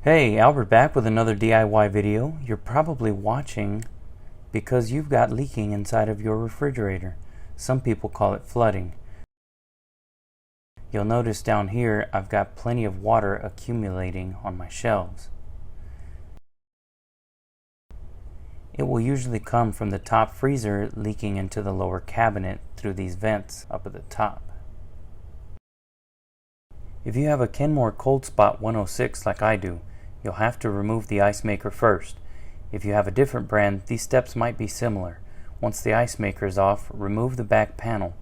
Hey, Albert back with another DIY video. You're probably watching because you've got leaking inside of your refrigerator. Some people call it flooding. You'll notice down here I've got plenty of water accumulating on my shelves. It will usually come from the top freezer leaking into the lower cabinet through these vents up at the top. If you have a Kenmore Coldspot 106 like I do, you'll have to remove the icemaker first. If you have a different brand, these steps might be similar. Once the icemaker is off, remove the back panel.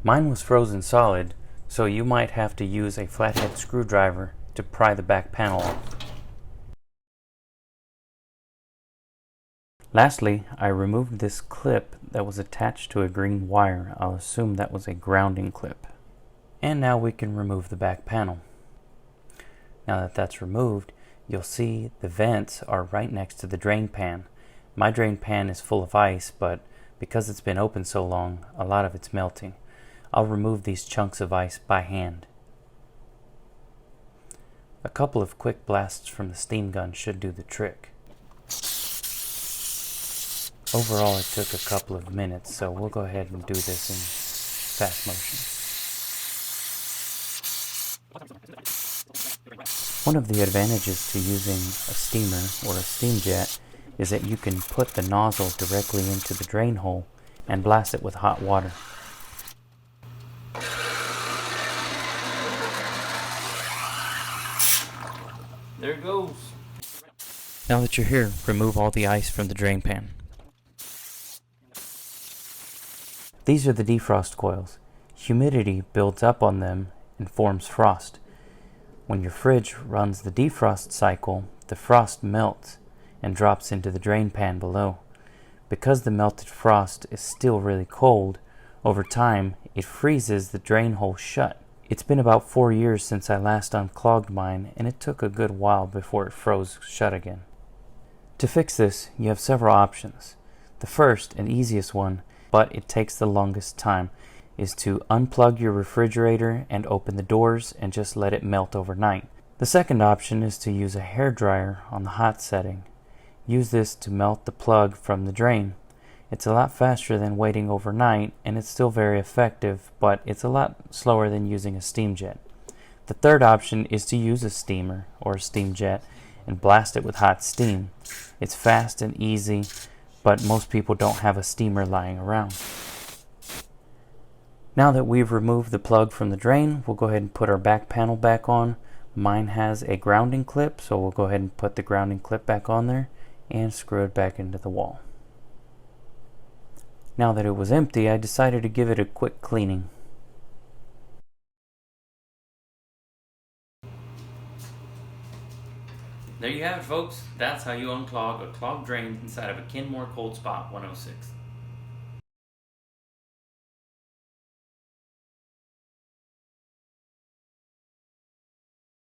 Mine was frozen solid, so you might have to use a flathead screwdriver to pry the back panel off. Lastly, I removed this clip that was attached to a green wire. I'll assume that was a grounding clip. And now we can remove the back panel. Now that that's removed, you'll see the vents are right next to the drain pan. My drain pan is full of ice, but because it's been open so long, a lot of it's melting. I'll remove these chunks of ice by hand. A couple of quick blasts from the steam gun should do the trick. Overall, it took a couple of minutes, so we'll go ahead and do this in fast motion. One of the advantages to using a steamer or a steam jet is that you can put the nozzle directly into the drain hole and blast it with hot water. There it goes. Now that you're here, remove all the ice from the drain pan. These are the defrost coils. Humidity builds up on them and forms frost. When your fridge runs the defrost cycle, the frost melts and drops into the drain pan below. Because the melted frost is still really cold, over time it freezes the drain hole shut. It's been about 4 years since I last unclogged mine, and it took a good while before it froze shut again. To fix this, you have several options. The first and easiest one, but it takes the longest time, is to unplug your refrigerator and open the doors and just let it melt overnight. The second option is to use a hairdryer on the hot setting. Use this to melt the plug from the drain. It's a lot faster than waiting overnight, and it's still very effective, but it's a lot slower than using a steam jet. The third option is to use a steamer or a steam jet and blast it with hot steam. It's fast and easy, but most people don't have a steamer lying around. Now that we've removed the plug from the drain, we'll go ahead and put our back panel back on. Mine has a grounding clip, so we'll go ahead and put the grounding clip back on there and screw it back into the wall. Now that it was empty, I decided to give it a quick cleaning. There you have it, folks. That's how you unclog a clogged drain inside of a Kenmore Coldspot 106.